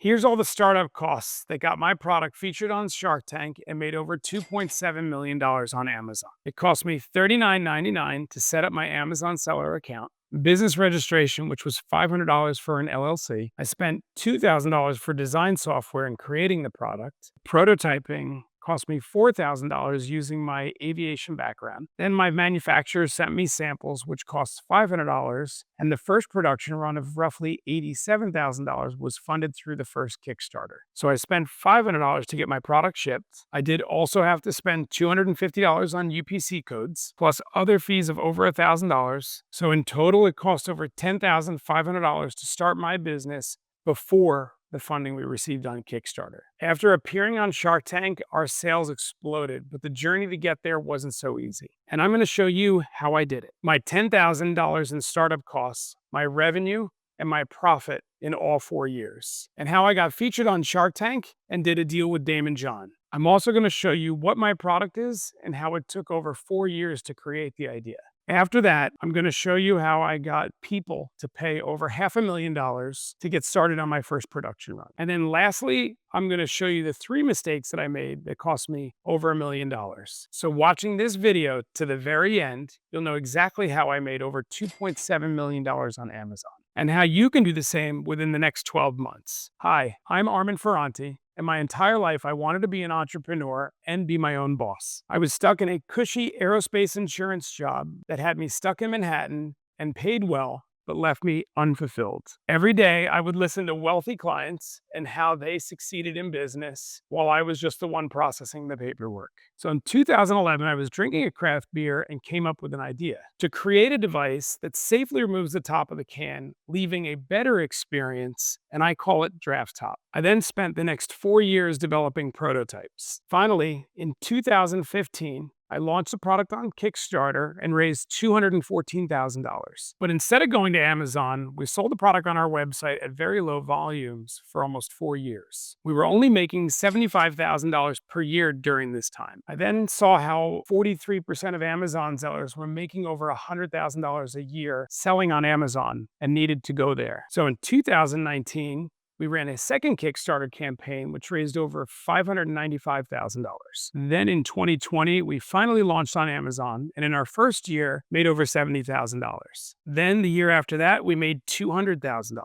Here's all the startup costs that got my product featured on Shark Tank and made over $2.7 million on Amazon. It cost me $39.99 to set up my Amazon seller account, business registration, which was $500 for an LLC. I spent $2,000 for design software and creating the product. Prototyping cost me $4,000 using my aviation background. Then my manufacturer sent me samples, which cost $500, and the first production run of roughly $87,000 was funded through the first Kickstarter. So I spent $500 to get my product shipped. I did also have to spend $250 on UPC codes, plus other fees of over $1,000. So in total, it cost over $10,500 to start my business before the funding we received on Kickstarter. After appearing on Shark Tank, our sales exploded, but the journey to get there wasn't so easy. And I'm going to show you how I did it. My $10,000 in startup costs, my revenue, and my profit in all 4 years. And how I got featured on Shark Tank and did a deal with Damon John. I'm also going to show you what my product is and how it took over 4 years to create the idea. After that, I'm going to show you how I got people to pay over $500,000 to get started on my first production run. And then lastly, I'm going to show you the 3 mistakes that I made that cost me over $1 million. So watching this video to the very end, you'll know exactly how I made over $2.7 million on Amazon and how you can do the same within the next 12 months. Hi, I'm Armand, and my entire life, I wanted to be an entrepreneur and be my own boss. I was stuck in a cushy aerospace insurance job that had me stuck in Manhattan and paid well, but left me unfulfilled. Every day, I would listen to wealthy clients and how they succeeded in business while I was just the one processing the paperwork. So in 2011, I was drinking a craft beer and came up with an idea to create a device that safely removes the top of the can, leaving a better experience, and I call it Draft Top. I then spent the next 4 years developing prototypes. Finally, in 2015, I launched the product on Kickstarter and raised $214,000. But instead of going to Amazon, we sold the product on our website at very low volumes for almost 4 years. We were only making $75,000 per year during this time. I then saw how 43% of Amazon sellers were making over $100,000 a year selling on Amazon and needed to go there. So in 2019, we ran a second Kickstarter campaign, which raised over $595,000. Then in 2020, we finally launched on Amazon, and in our first year, made over $70,000. Then the year after that, we made $200,000.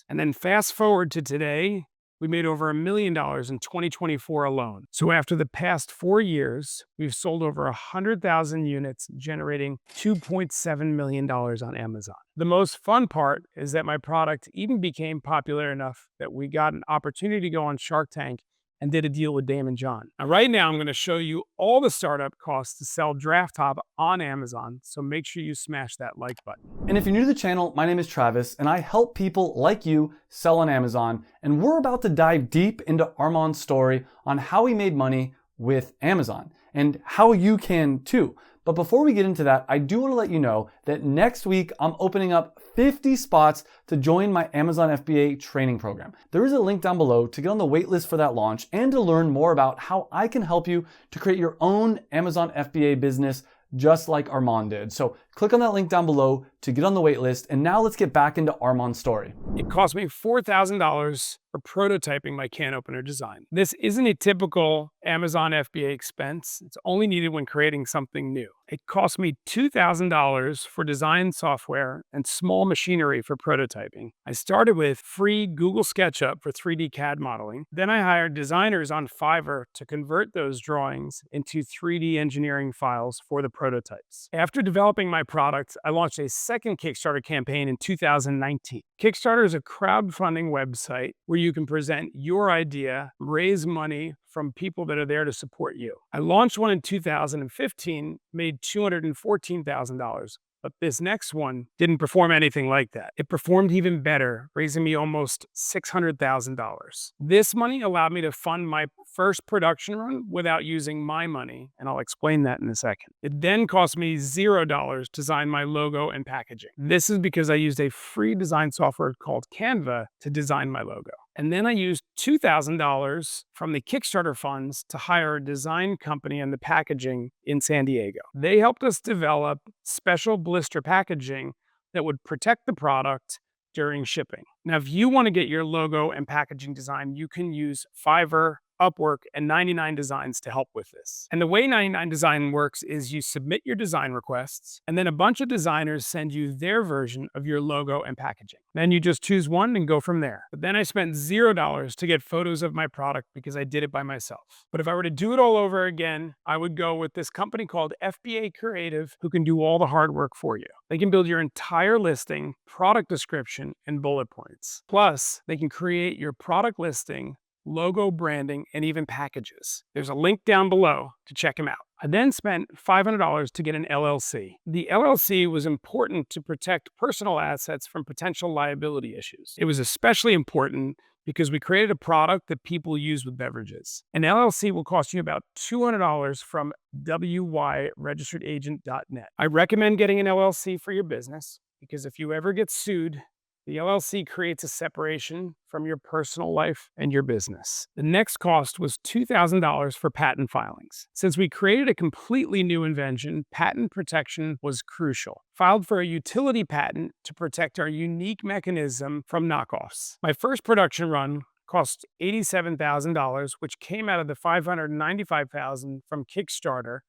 And then fast forward to today, we made over $1 million in 2024 alone. So after the past 4 years, we've sold over 100,000 units, generating $2.7 million on Amazon. The most fun part is that my product even became popular enough that we got an opportunity to go on Shark Tank and did a deal with Damon John. Now, right now, I'm going to show you all the startup costs to sell Draft Top on Amazon, so make sure you smash that like button. And if you're new to the channel, my name is Travis, and I help people like you sell on Amazon, and we're about to dive deep into Armand's story on how he made money with Amazon, and how you can too. But before we get into that, I do want to let you know that next week I'm opening up 50 spots to join my Amazon FBA training program. There is a link down below to get on the waitlist for that launch and to learn more about how I can help you to create your own Amazon FBA business just like Armand did. So click on that link down below to get on the waitlist. And now let's get back into Armand's story. It cost me $4,000 for prototyping my can opener design. This isn't a typical Amazon FBA expense. It's only needed when creating something new. It cost me $2,000 for design software and small machinery for prototyping. I started with free Google SketchUp for 3D CAD modeling. Then I hired designers on Fiverr to convert those drawings into 3D engineering files for the prototypes. After developing my product, I launched a second Kickstarter campaign in 2019. Kickstarter is a crowdfunding website where you can present your idea, raise money from people that are there to support you. I launched one in 2015, made $214,000. But this next one didn't perform anything like that. It performed even better, raising me almost $600,000. This money allowed me to fund my first production run without using my money, and I'll explain that in a second. It then cost me $0 to design my logo and packaging. This is because I used a free design software called Canva to design my logo. And then I used $2,000 from the Kickstarter funds to hire a design company and the packaging in San Diego. They helped us develop special blister packaging that would protect the product during shipping. Now, if you want to get your logo and packaging design, you can use Fiverr, Upwork, and 99 Designs to help with this. And the way 99 Design works is you submit your design requests, and then a bunch of designers send you their version of your logo and packaging. Then you just choose one and go from there. But then I spent $0 to get photos of my product because I did it by myself. But if I were to do it all over again, I would go with this company called FBA Creative, who can do all the hard work for you. They can build your entire listing, product description, and bullet points. Plus, they can create your product listing, logo, branding, and even packages. There's a link down below to check them out. I then spent $500 to get an LLC. The LLC was important to protect personal assets from potential liability issues. It was especially important because we created a product that people use with beverages. An LLC will cost you about $200 from wyregisteredagent.net. I recommend getting an LLC for your business because if you ever get sued, the LLC creates a separation from your personal life and your business. The next cost was $2,000 for patent filings. Since we created a completely new invention, patent protection was crucial. Filed for a utility patent to protect our unique mechanism from knockoffs. My first production run cost $87,000, which came out of the $595,000 from Kickstarter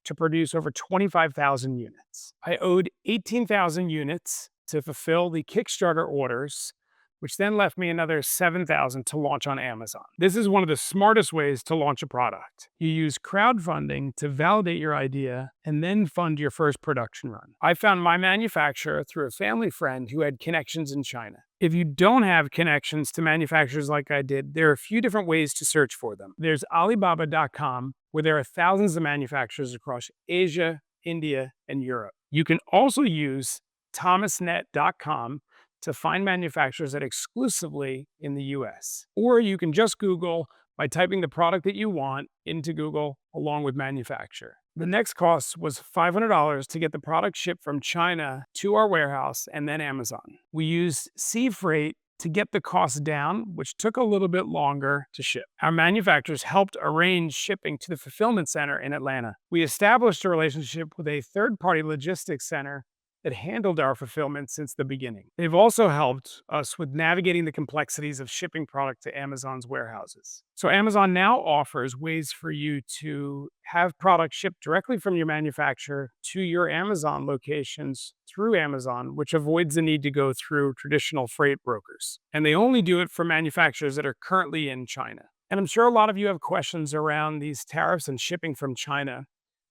to produce over 25,000 units. I owed 18,000 units to fulfill the Kickstarter orders, which then left me another 7,000 to launch on Amazon. This is one of the smartest ways to launch a product. You use crowdfunding to validate your idea and then fund your first production run. I found my manufacturer through a family friend who had connections in China. If you don't have connections to manufacturers like I did, there are a few different ways to search for them. There's Alibaba.com, where there are thousands of manufacturers across Asia, India, and Europe. You can also use thomasnet.com to find manufacturers that are exclusively in the US. Or you can just Google by typing the product that you want into Google along with manufacturer. The next cost was $500 to get the product shipped from China to our warehouse and then Amazon. We used sea freight to get the cost down, which took a little bit longer to ship. Our manufacturers helped arrange shipping to the fulfillment center in Atlanta. We established a relationship with a third-party logistics center that handled our fulfillment since the beginning. They've also helped us with navigating the complexities of shipping product to Amazon's warehouses. So Amazon now offers ways for you to have product shipped directly from your manufacturer to your Amazon locations through Amazon, which avoids the need to go through traditional freight brokers. And they only do it for manufacturers that are currently in China. And I'm sure a lot of you have questions around these tariffs and shipping from China.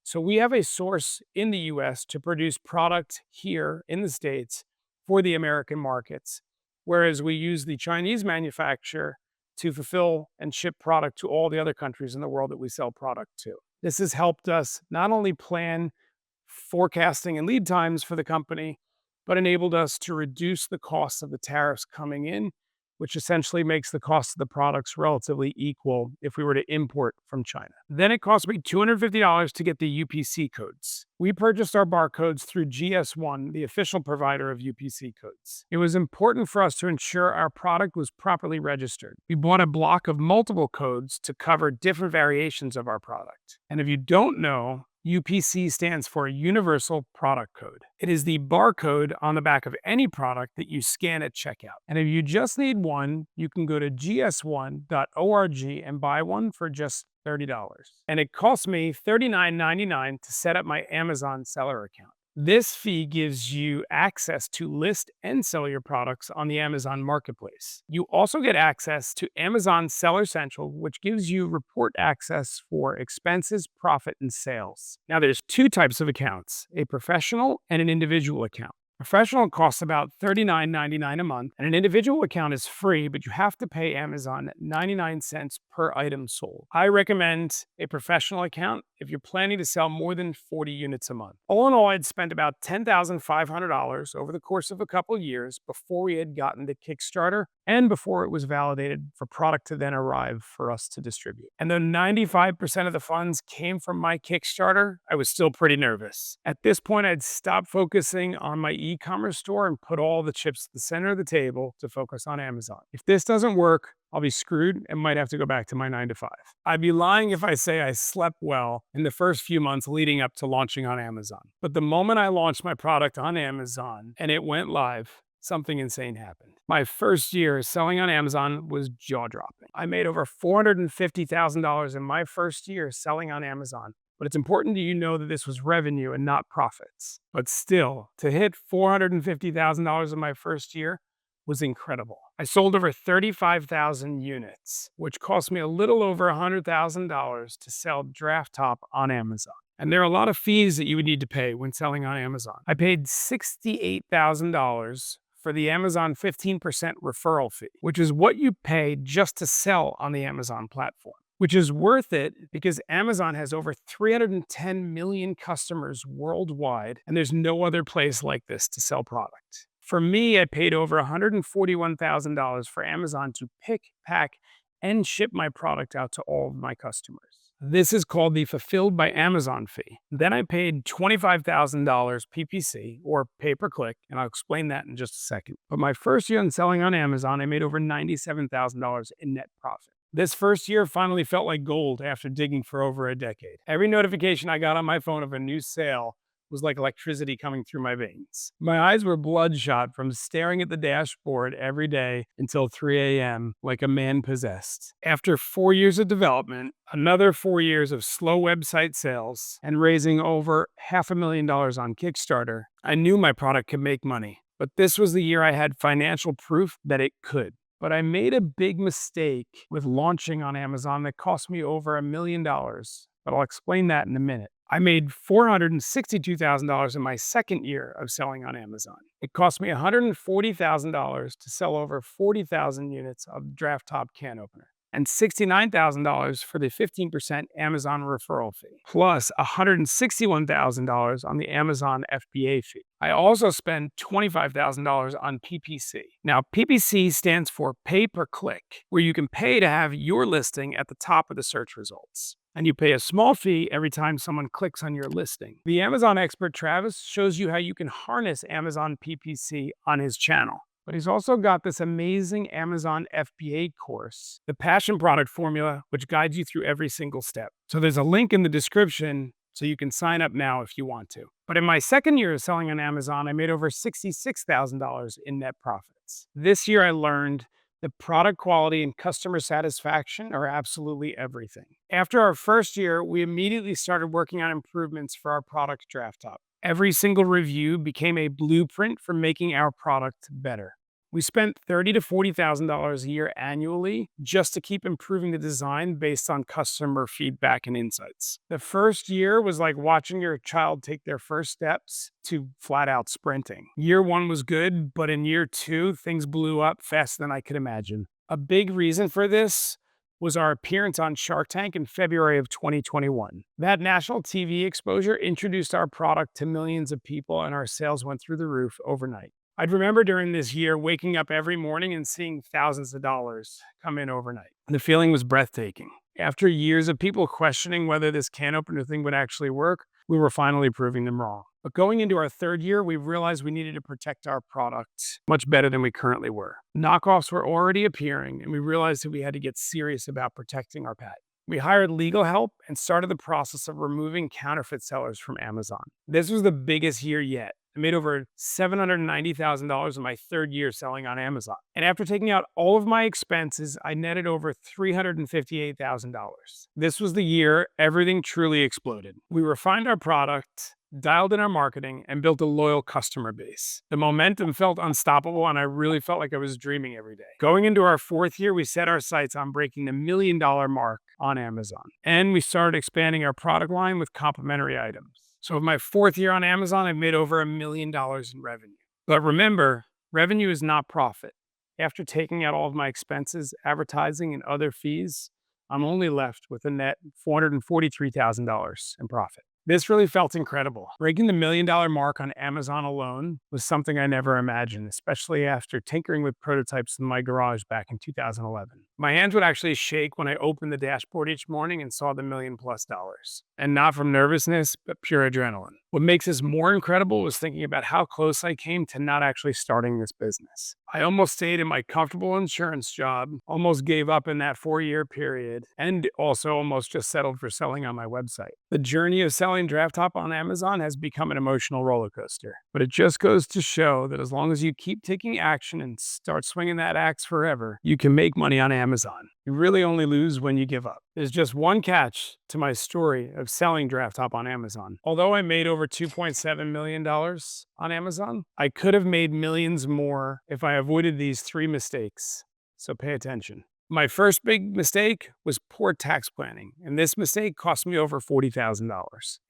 So we have a source in the US to produce product here in the States for the American markets, whereas we use the Chinese manufacturer to fulfill and ship product to all the other countries in the world that we sell product to. This has helped us not only plan forecasting and lead times for the company, but enabled us to reduce the costs of the tariffs coming in, which essentially makes the cost of the products relatively equal if we were to import from China. Then it cost me $250 to get the UPC codes. We purchased our barcodes through GS1, the official provider of UPC codes. It was important for us to ensure our product was properly registered. We bought a block of multiple codes to cover different variations of our product. And if you don't know, UPC stands for Universal Product Code. It is the barcode on the back of any product that you scan at checkout. And if you just need one, you can go to gs1.org and buy one for just $30. And it cost me $39.99 to set up my Amazon seller account. This fee gives you access to list and sell your products on the Amazon Marketplace. You also get access to Amazon Seller Central, which gives you report access for expenses, profit, and sales. Now, there's two types of accounts, a professional and an individual account. Professional costs about $39.99 a month, and an individual account is free, but you have to pay Amazon 99 cents per item sold. I recommend a professional account if you're planning to sell more than 40 units a month. All in all, I'd spent about $10,500 over the course of a couple years before we had gotten to Kickstarter and before it was validated for product to then arrive for us to distribute. And though 95% of the funds came from my Kickstarter, I was still pretty nervous. At this point, I'd stopped focusing on my e-commerce store and put all the chips at the center of the table to focus on Amazon. If this doesn't work, I'll be screwed and might have to go back to my 9-to-5. I'd be lying if I say I slept well in the first few months leading up to launching on Amazon. But the moment I launched my product on Amazon and it went live, something insane happened. My first year selling on Amazon was jaw-dropping. I made over $450,000 in my first year selling on Amazon. But it's important that you know that this was revenue and not profits. But still, to hit $450,000 in my first year was incredible. I sold over 35,000 units, which cost me a little over $100,000 to sell draft top on Amazon. And there are a lot of fees that you would need to pay when selling on Amazon. I paid $68,000 for the Amazon 15% referral fee, which is what you pay just to sell on the Amazon platform, which is worth it because Amazon has over 310 million customers worldwide, and there's no other place like this to sell product. For me, I paid over $141,000 for Amazon to pick, pack, and ship my product out to all of my customers. This is called the Fulfilled by Amazon fee. Then I paid $25,000 PPC, or pay-per-click, and I'll explain that in just a second. But my first year in selling on Amazon, I made over $97,000 in net profit. This first year finally felt like gold after digging for over a decade. Every notification I got on my phone of a new sale was like electricity coming through my veins. My eyes were bloodshot from staring at the dashboard every day until 3 a.m. like a man possessed. After 4 years of development, another 4 years of slow website sales, and raising over $500,000 on Kickstarter, I knew my product could make money. But this was the year I had financial proof that it could. But I made a big mistake with launching on Amazon that cost me over $1 million. But I'll explain that in a minute. I made $462,000 in my second year of selling on Amazon. It cost me $140,000 to sell over 40,000 units of draft top can opener, and $69,000 for the 15% Amazon referral fee, plus $161,000 on the Amazon FBA fee. I also spent $25,000 on PPC. Now, PPC stands for pay-per-click, where you can pay to have your listing at the top of the search results. And you pay a small fee every time someone clicks on your listing. The Amazon expert Travis shows you how you can harness Amazon PPC on his channel. But he's also got this amazing Amazon FBA course, the Passion Product Formula, which guides you through every single step. So there's a link in the description so you can sign up now if you want to. But in my second year of selling on Amazon, I made over $66,000 in net profits. This year I learned that product quality and customer satisfaction are absolutely everything. After our first year, we immediately started working on improvements for our product draft top. Every single review became a blueprint for making our product better. We spent $30,000 to $40,000 a year annually just to keep improving the design based on customer feedback and insights. The first year was like watching your child take their first steps to flat out sprinting. Year one was good, but in year two, things blew up faster than I could imagine. A big reason for this was our appearance on Shark Tank in February of 2021. That national TV exposure introduced our product to millions of people, and our sales went through the roof overnight. I'd remember during this year waking up every morning and seeing thousands of dollars come in overnight. The feeling was breathtaking. After years of people questioning whether this can opener thing would actually work, we were finally proving them wrong. But going into our third year, we realized we needed to protect our product much better than we currently were. Knockoffs were already appearing, and we realized that we had to get serious about protecting our patent. We hired legal help and started the process of removing counterfeit sellers from Amazon. This was the biggest year yet. I made over $790,000 in my third year selling on Amazon. And after taking out all of my expenses, I netted over $358,000. This was the year everything truly exploded. We refined our product, dialed in our marketing, and built a loyal customer base. The momentum felt unstoppable, and I really felt like I was dreaming every day. Going into our fourth year, we set our sights on breaking the $1 million mark on Amazon. And we started expanding our product line with complementary items. So in my fourth year on Amazon, I've made over $1 million in revenue. But remember, revenue is not profit. After taking out all of my expenses, advertising, and other fees, I'm only left with a net $443,000 in profit. This really felt incredible. Breaking the $1 million mark on Amazon alone was something I never imagined, especially after tinkering with prototypes in my garage back in 2011. My hands would actually shake when I opened the dashboard each morning and saw the $1 million+. And not from nervousness, but pure adrenaline. What makes this more incredible was thinking about how close I came to not actually starting this business. I almost stayed in my comfortable insurance job, almost gave up in that 4-year period, and also almost just settled for selling on my website. The journey of selling Draft Top on Amazon has become an emotional roller coaster, but it just goes to show that as long as you keep taking action and start swinging that axe forever, you can make money on Amazon. You really only lose when you give up. There's just one catch to my story of selling Draft Top on Amazon. Although I made over $2.7 million on Amazon, I could have made millions more if I avoided these 3 mistakes. So pay attention. My first big mistake was poor tax planning, and this mistake cost me over $40,000.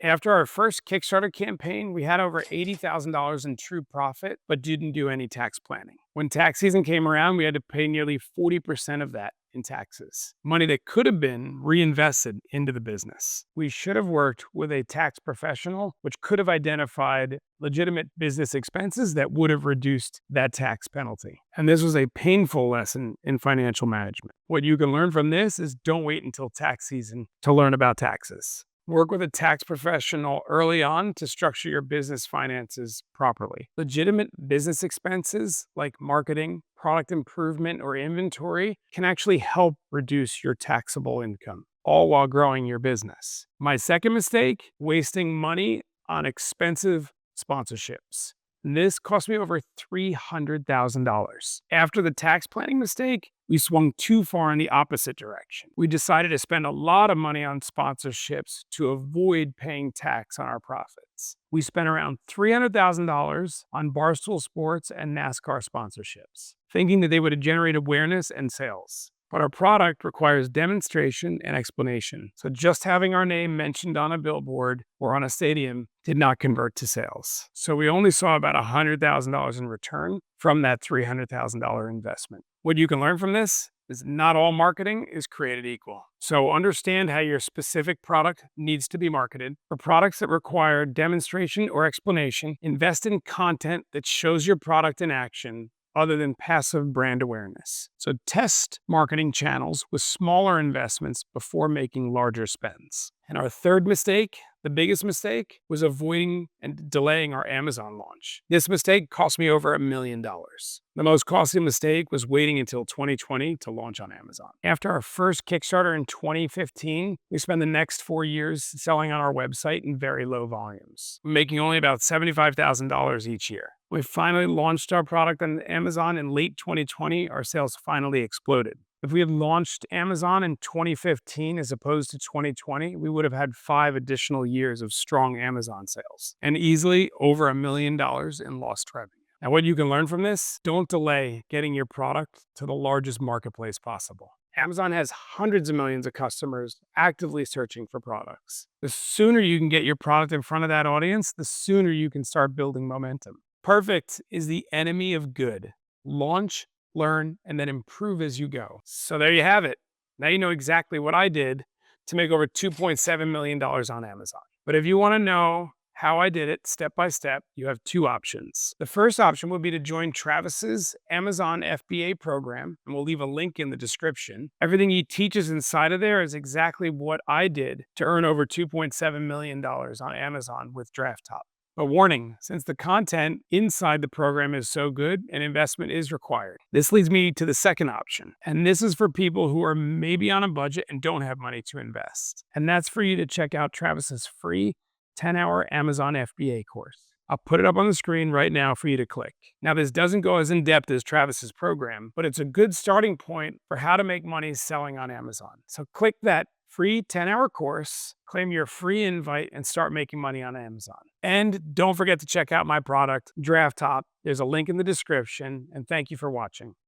After our first Kickstarter campaign, we had over $80,000 in true profit, but didn't do any tax planning. When tax season came around, we had to pay nearly 40% of that in taxes, money that could have been reinvested into the business. We should have worked with a tax professional, which could have identified legitimate business expenses that would have reduced that tax penalty. And this was a painful lesson in financial management. What you can learn from this is don't wait until tax season to learn about taxes. Work with a tax professional early on to structure your business finances properly. Legitimate business expenses like marketing, product improvement, or inventory can actually help reduce your taxable income, all while growing your business. My second mistake, wasting money on expensive sponsorships. This cost me over $300,000. After the tax planning mistake, we swung too far in the opposite direction. We decided to spend a lot of money on sponsorships to avoid paying tax on our profits. We spent around $300,000 on Barstool Sports and NASCAR sponsorships, thinking that they would generate awareness and sales. But our product requires demonstration and explanation. So just having our name mentioned on a billboard or on a stadium did not convert to sales. So we only saw about $100,000 in return from that $300,000 investment. What you can learn from this is not all marketing is created equal. So understand how your specific product needs to be marketed. For products that require demonstration or explanation, invest in content that shows your product in action other than passive brand awareness. So test marketing channels with smaller investments before making larger spends. And our third mistake, the biggest mistake, was avoiding and delaying our Amazon launch. This mistake cost me over $1 million. The most costly mistake was waiting until 2020 to launch on Amazon. After our first Kickstarter in 2015, we spent the next 4 years selling on our website in very low volumes, making only about $75,000 each year. We finally launched our product on Amazon in late 2020. Our sales finally exploded. If we had launched Amazon in 2015 as opposed to 2020, we would have had 5 additional years of strong Amazon sales and easily over $1 million in lost revenue. Now, what you can learn from this, don't delay getting your product to the largest marketplace possible. Amazon has hundreds of millions of customers actively searching for products. The sooner you can get your product in front of that audience, the sooner you can start building momentum. Perfect is the enemy of good. Launch, learn, and then improve as you go. So there you have it. Now you know exactly what I did to make over $2.7 million on Amazon. But if you want to know how I did it step by step, you have 2 options. The first option would be to join Travis's Amazon FBA program, and we'll leave a link in the description. Everything he teaches inside of there is exactly what I did to earn over $2.7 million on Amazon with Draft Top. But warning, since the content inside the program is so good, an investment is required. This leads me to the second option, and this is for people who are maybe on a budget and don't have money to invest. And that's for you to check out Travis's free 10-hour Amazon FBA course. I'll put it up on the screen right now for you to click. Now, this doesn't go as in-depth as Travis's program, but it's a good starting point for how to make money selling on Amazon. So click that free 10-hour course, claim your free invite, and start making money on Amazon. And don't forget to check out my product, Draft Top. There's a link in the description, and thank you for watching.